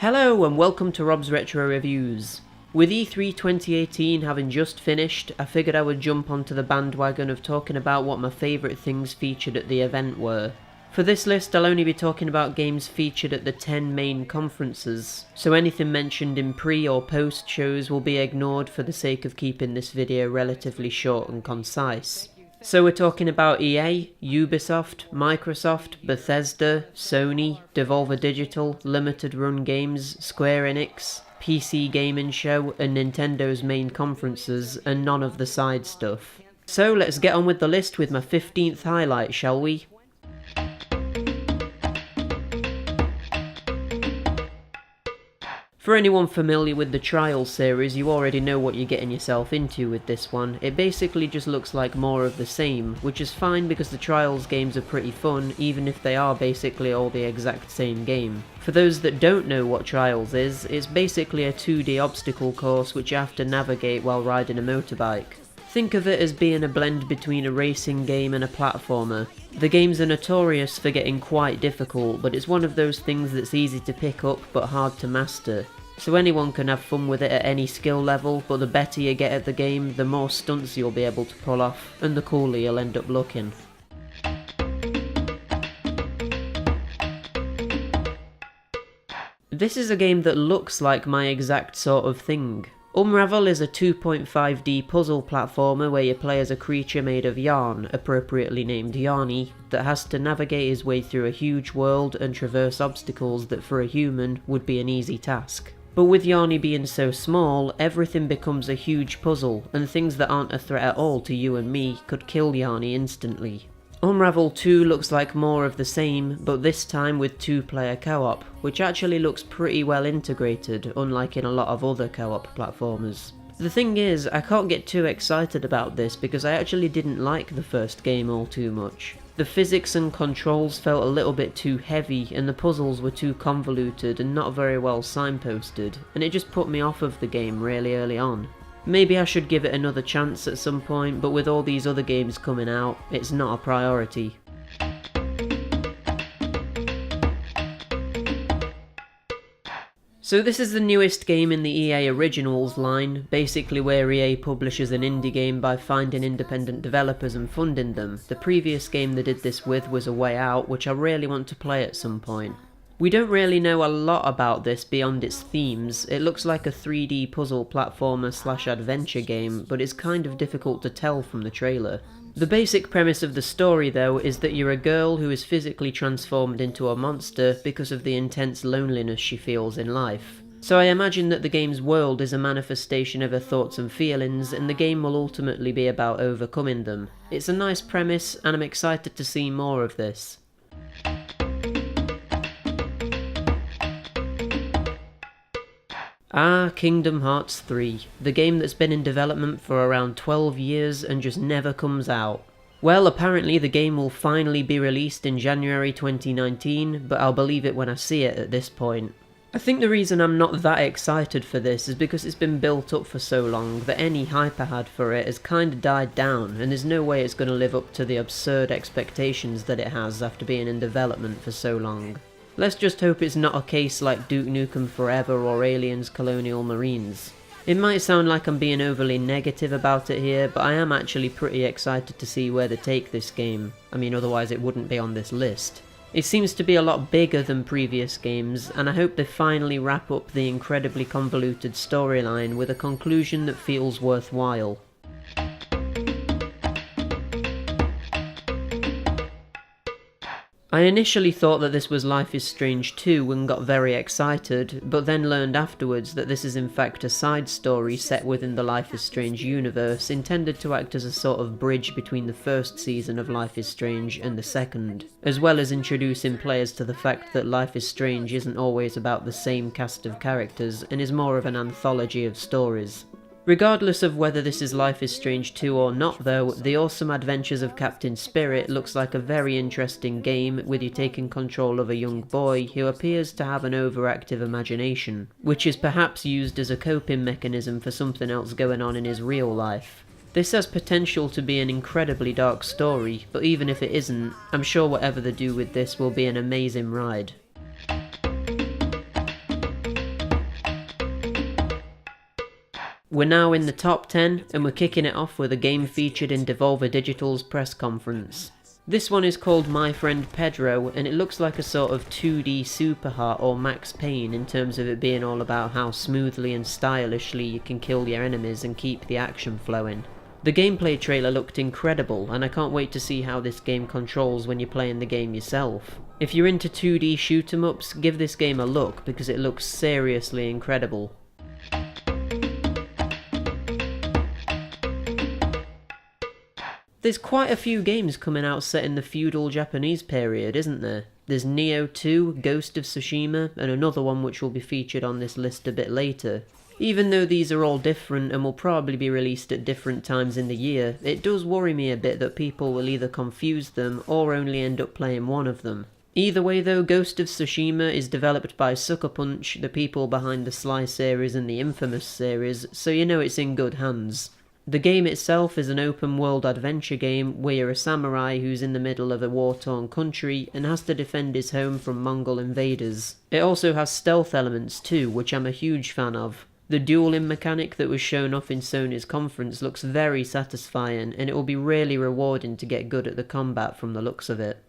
Hello and welcome to Rob's Retro Reviews. With E3 2018 having just finished, I figured I would jump onto the bandwagon of talking about what my favourite things featured at the event were. For this list I'll only be talking about games featured at the 10 main conferences, so anything mentioned in pre or post shows will be ignored for the sake of keeping this video relatively short and concise. So we're talking about EA, Ubisoft, Microsoft, Bethesda, Sony, Devolver Digital, Limited Run Games, Square Enix, PC Gaming Show and Nintendo's main conferences, and none of the side stuff. So let's get on with the list with my 15th highlight, shall we? For anyone familiar with the Trials series, you already know what you're getting yourself into with this one. It basically just looks like more of the same, which is fine because the Trials games are pretty fun, even if they are basically all the exact same game. For those that don't know what Trials is, it's basically a 2D obstacle course which you have to navigate while riding a motorbike. Think of it as being a blend between a racing game and a platformer. The games are notorious for getting quite difficult, but it's one of those things that's easy to pick up but hard to master. So anyone can have fun with it at any skill level, but the better you get at the game, the more stunts you'll be able to pull off, and the cooler you'll end up looking. This is a game that looks like my exact sort of thing. Unravel is a 2.5D puzzle platformer where you play as a creature made of yarn, appropriately named Yarny, that has to navigate his way through a huge world and traverse obstacles that for a human would be an easy task. But with Yarny being so small, everything becomes a huge puzzle, and things that aren't a threat at all to you and me could kill Yarny instantly. Unravel 2 looks like more of the same, but this time with 2-player co-op, which actually looks pretty well integrated, unlike in a lot of other co-op platformers. The thing is, I can't get too excited about this because I actually didn't like the first game all too much. The physics and controls felt a little bit too heavy, and the puzzles were too convoluted and not very well signposted, and it just put me off of the game really early on. Maybe I should give it another chance at some point, but with all these other games coming out, it's not a priority. So this is the newest game in the EA Originals line, basically where EA publishes an indie game by finding independent developers and funding them. The previous game they did this with was A Way Out, which I really want to play at some point. We don't really know a lot about this beyond its themes. It looks like a 3D puzzle platformer / adventure game, but it's kind of difficult to tell from the trailer. The basic premise of the story though is that you're a girl who is physically transformed into a monster because of the intense loneliness she feels in life. So I imagine that the game's world is a manifestation of her thoughts and feelings, and the game will ultimately be about overcoming them. It's a nice premise, and I'm excited to see more of this. Kingdom Hearts 3, the game that's been in development for around 12 years and just never comes out. Well, apparently the game will finally be released in January 2019, but I'll believe it when I see it at this point. I think the reason I'm not that excited for this is because it's been built up for so long that any hype I had for it has kinda died down, and there's no way it's going to live up to the absurd expectations that it has after being in development for so long. Let's just hope it's not a case like Duke Nukem Forever or Aliens Colonial Marines. It might sound like I'm being overly negative about it here, but I am actually pretty excited to see where they take this game. I mean, otherwise it wouldn't be on this list. It seems to be a lot bigger than previous games, and I hope they finally wrap up the incredibly convoluted storyline with a conclusion that feels worthwhile. I initially thought that this was Life is Strange 2 and got very excited, but then learned afterwards that this is in fact a side story set within the Life is Strange universe, intended to act as a sort of bridge between the first season of Life is Strange and the second, as well as introducing players to the fact that Life is Strange isn't always about the same cast of characters and is more of an anthology of stories. Regardless of whether this is Life is Strange 2 or not though, The Awesome Adventures of Captain Spirit looks like a very interesting game with you taking control of a young boy who appears to have an overactive imagination, which is perhaps used as a coping mechanism for something else going on in his real life. This has potential to be an incredibly dark story, but even if it isn't, I'm sure whatever they do with this will be an amazing ride. We're now in the top 10, and we're kicking it off with a game featured in Devolver Digital's press conference. This one is called My Friend Pedro, and it looks like a sort of 2D Superheart or Max Payne in terms of it being all about how smoothly and stylishly you can kill your enemies and keep the action flowing. The gameplay trailer looked incredible, and I can't wait to see how this game controls when you're playing the game yourself. If you're into 2D shoot-em-ups, give this game a look because it looks seriously incredible. There's quite a few games coming out set in the feudal Japanese period, isn't there? There's Nioh 2, Ghost of Tsushima, and another one which will be featured on this list a bit later. Even though these are all different and will probably be released at different times in the year, it does worry me a bit that people will either confuse them or only end up playing one of them. Either way though, Ghost of Tsushima is developed by Sucker Punch, the people behind the Sly series and the Infamous series, so you know it's in good hands. The game itself is an open-world adventure game where you're a samurai who's in the middle of a war-torn country and has to defend his home from Mongol invaders. It also has stealth elements too, which I'm a huge fan of. The dueling mechanic that was shown off in Sony's conference looks very satisfying, and it will be really rewarding to get good at the combat from the looks of it.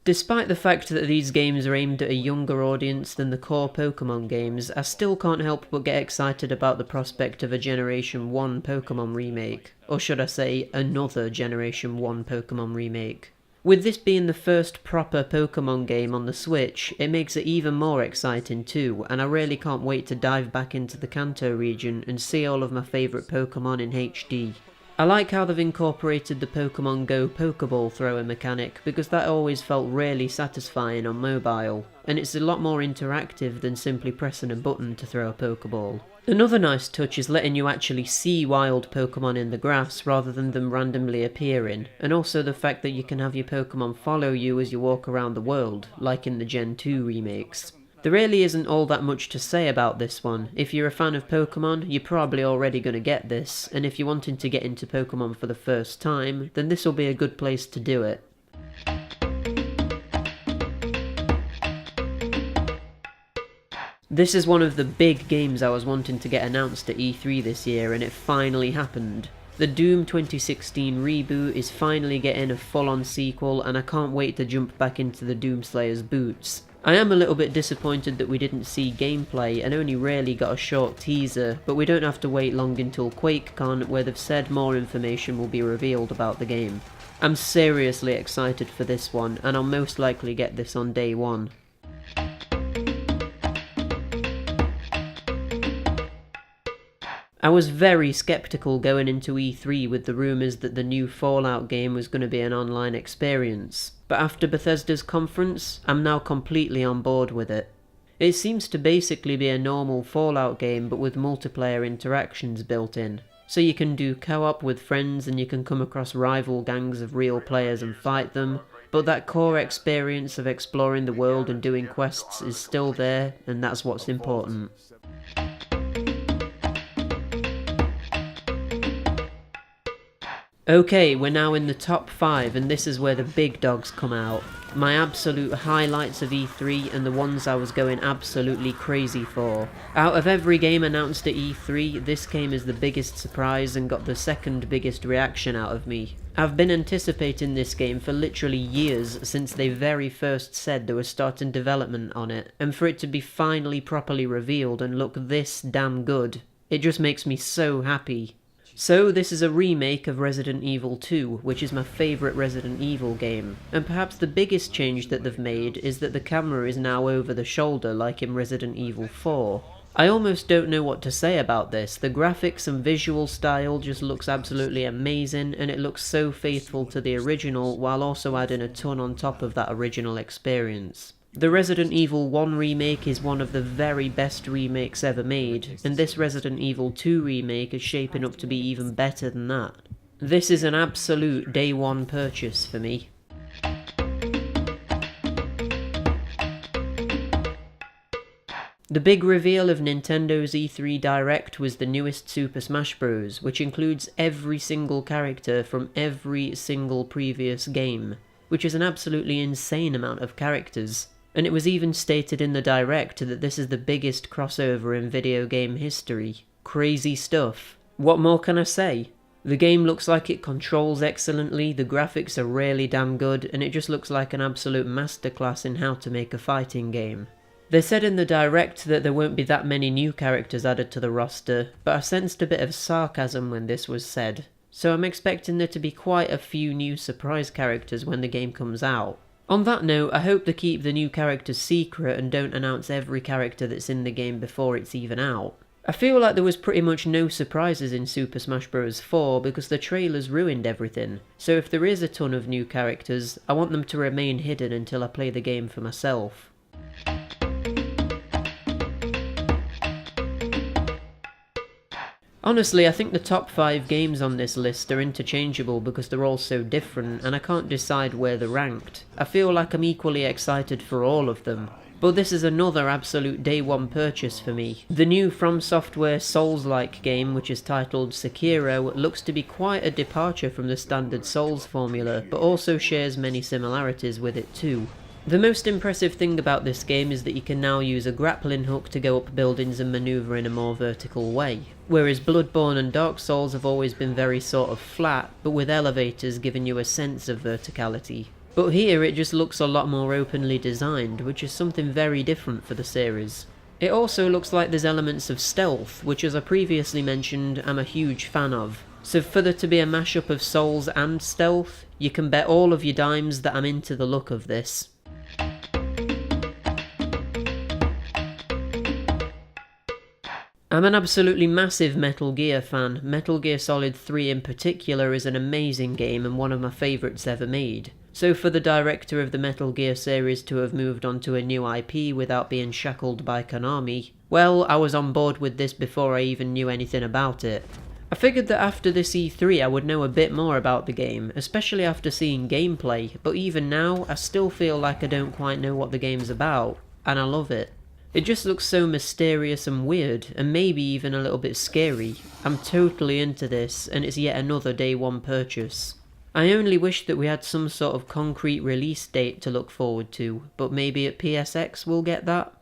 Despite the fact that these games are aimed at a younger audience than the core Pokemon games, I still can't help but get excited about the prospect of a Generation 1 Pokemon remake. Or should I say, another Generation 1 Pokemon remake. With this being the first proper Pokemon game on the Switch, it makes it even more exciting too, and I really can't wait to dive back into the Kanto region and see all of my favourite Pokemon in HD. I like how they've incorporated the Pokemon Go Pokeball thrower mechanic because that always felt really satisfying on mobile, and it's a lot more interactive than simply pressing a button to throw a Pokeball. Another nice touch is letting you actually see wild Pokemon in the grass rather than them randomly appearing, and also the fact that you can have your Pokemon follow you as you walk around the world, like in the Gen 2 remakes. There really isn't all that much to say about this one. If you're a fan of Pokemon, you're probably already going to get this, and if you're wanting to get into Pokemon for the first time, then this will be a good place to do it. This is one of the big games I was wanting to get announced at E3 this year, and it finally happened. The Doom 2016 reboot is finally getting a full-on sequel, and I can't wait to jump back into the Doomslayer's boots. I am a little bit disappointed that we didn't see gameplay and only really got a short teaser, but we don't have to wait long until QuakeCon, where they've said more information will be revealed about the game. I'm seriously excited for this one, and I'll most likely get this on day one. I was very skeptical going into E3 with the rumours that the new Fallout game was going to be an online experience, but after Bethesda's conference, I'm now completely on board with it. It seems to basically be a normal Fallout game but with multiplayer interactions built in, so you can do co-op with friends and you can come across rival gangs of real players and fight them, but that core experience of exploring the world and doing quests is still there, and that's what's important. Okay, we're now in the top 5, and this is where the big dogs come out. My absolute highlights of E3 and the ones I was going absolutely crazy for. Out of every game announced at E3, this came as the biggest surprise and got the second biggest reaction out of me. I've been anticipating this game for literally years since they very first said they were starting development on it, and for it to be finally properly revealed and look this damn good, it just makes me so happy. So this is a remake of Resident Evil 2, which is my favourite Resident Evil game, and perhaps the biggest change that they've made is that the camera is now over the shoulder like in Resident Evil 4. I almost don't know what to say about this. The graphics and visual style just looks absolutely amazing, and it looks so faithful to the original while also adding a ton on top of that original experience. The Resident Evil 1 remake is one of the very best remakes ever made, and this Resident Evil 2 remake is shaping up to be even better than that. This is an absolute day one purchase for me. The big reveal of Nintendo's E3 Direct was the newest Super Smash Bros., which includes every single character from every single previous game, which is an absolutely insane amount of characters. And it was even stated in the direct that this is the biggest crossover in video game history. Crazy stuff. What more can I say? The game looks like it controls excellently, the graphics are really damn good, and it just looks like an absolute masterclass in how to make a fighting game. They said in the direct that there won't be that many new characters added to the roster, but I sensed a bit of sarcasm when this was said, so I'm expecting there to be quite a few new surprise characters when the game comes out. On that note, I hope they keep the new characters secret and don't announce every character that's in the game before it's even out. I feel like there was pretty much no surprises in Super Smash Bros. 4 because the trailers ruined everything, so if there is a ton of new characters, I want them to remain hidden until I play the game for myself. Honestly, I think the top 5 games on this list are interchangeable because they're all so different and I can't decide where they're ranked. I feel like I'm equally excited for all of them. But this is another absolute day one purchase for me. The new From Software Souls-like game, which is titled Sekiro, looks to be quite a departure from the standard Souls formula, but also shares many similarities with it too. The most impressive thing about this game is that you can now use a grappling hook to go up buildings and manoeuvre in a more vertical way. Whereas Bloodborne and Dark Souls have always been very sort of flat, but with elevators giving you a sense of verticality. But here it just looks a lot more openly designed, which is something very different for the series. It also looks like there's elements of stealth, which as I previously mentioned, I'm a huge fan of. So for there to be a mashup of Souls and stealth, you can bet all of your dimes that I'm into the look of this. I'm an absolutely massive Metal Gear fan. Metal Gear Solid 3 in particular is an amazing game and one of my favourites ever made. So for the director of the Metal Gear series to have moved on to a new IP without being shackled by Konami, well, I was on board with this before I even knew anything about it. I figured that after this E3 I would know a bit more about the game, especially after seeing gameplay, but even now I still feel like I don't quite know what the game's about, and I love it. It just looks so mysterious and weird, and maybe even a little bit scary. I'm totally into this, and it's yet another day one purchase. I only wish that we had some sort of concrete release date to look forward to, but maybe at PSX we'll get that.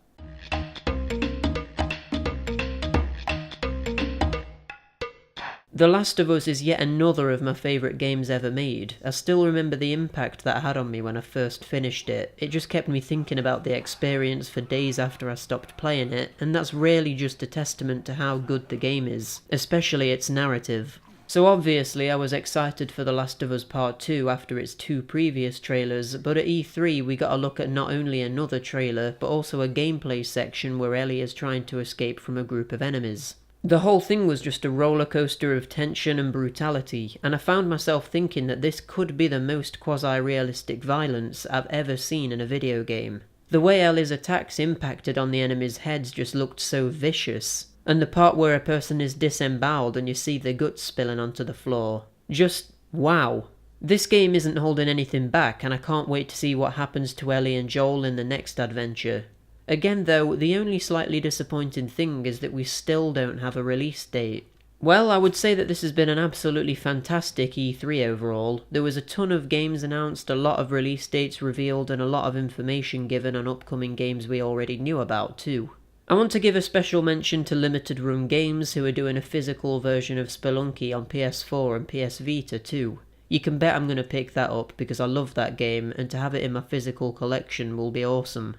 The Last of Us is yet another of my favourite games ever made. I still remember the impact that had on me when I first finished it. It just kept me thinking about the experience for days after I stopped playing it, and that's really just a testament to how good the game is, especially its narrative. So obviously I was excited for The Last of Us Part 2 after its 2 previous trailers, but at E3 we got a look at not only another trailer, but also a gameplay section where Ellie is trying to escape from a group of enemies. The whole thing was just a roller coaster of tension and brutality, and I found myself thinking that this could be the most quasi-realistic violence I've ever seen in a video game. The way Ellie's attacks impacted on the enemies' heads just looked so vicious, and the part where a person is disemboweled and you see their guts spilling onto the floor. Just wow. This game isn't holding anything back, and I can't wait to see what happens to Ellie and Joel in the next adventure. Again though, the only slightly disappointing thing is that we still don't have a release date. Well, I would say that this has been an absolutely fantastic E3 overall. There was a ton of games announced, a lot of release dates revealed, and a lot of information given on upcoming games we already knew about too. I want to give a special mention to Limited Run Games, who are doing a physical version of Spelunky on PS4 and PS Vita too. You can bet I'm going to pick that up because I love that game, and to have it in my physical collection will be awesome.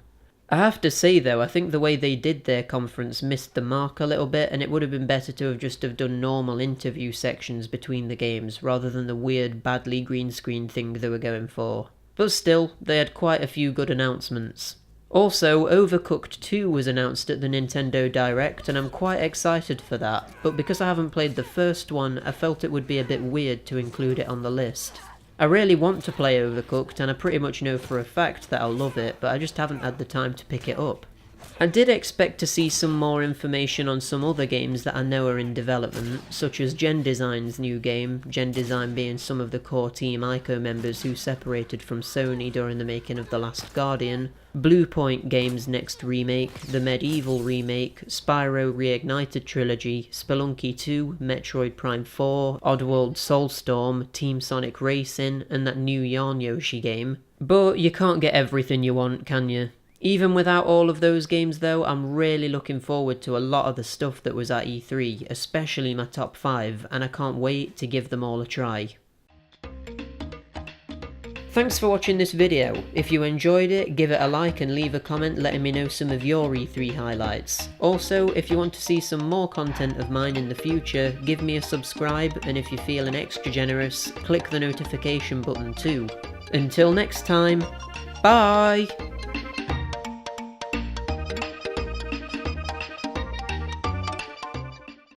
I have to say though, I think the way they did their conference missed the mark a little bit, and it would have been better to have just have done normal interview sections between the games, rather than the weird badly green screen thing they were going for. But still, they had quite a few good announcements. Also, Overcooked 2 was announced at the Nintendo Direct, and I'm quite excited for that, but because I haven't played the first one, I felt it would be a bit weird to include it on the list. I really want to play Overcooked, and I pretty much know for a fact that I'll love it, but I just haven't had the time to pick it up. I did expect to see some more information on some other games that I know are in development, such as Gen Design's new game, Gen Design being some of the core Team Ico members who separated from Sony during the making of The Last Guardian, Bluepoint Games' next remake, the Medieval remake, Spyro Reignited trilogy, Spelunky 2, Metroid Prime 4, Oddworld Soulstorm, Team Sonic Racing, and that new Yarn Yoshi game. But you can't get everything you want, can you? Even without all of those games though, I'm really looking forward to a lot of the stuff that was at E3, especially my top 5, and I can't wait to give them all a try. Thanks for watching this video. If you enjoyed it, give it a like and leave a comment letting me know some of your E3 highlights. Also, if you want to see some more content of mine in the future, give me a subscribe, and if you're feeling extra generous, click the notification button too. Until next time, bye!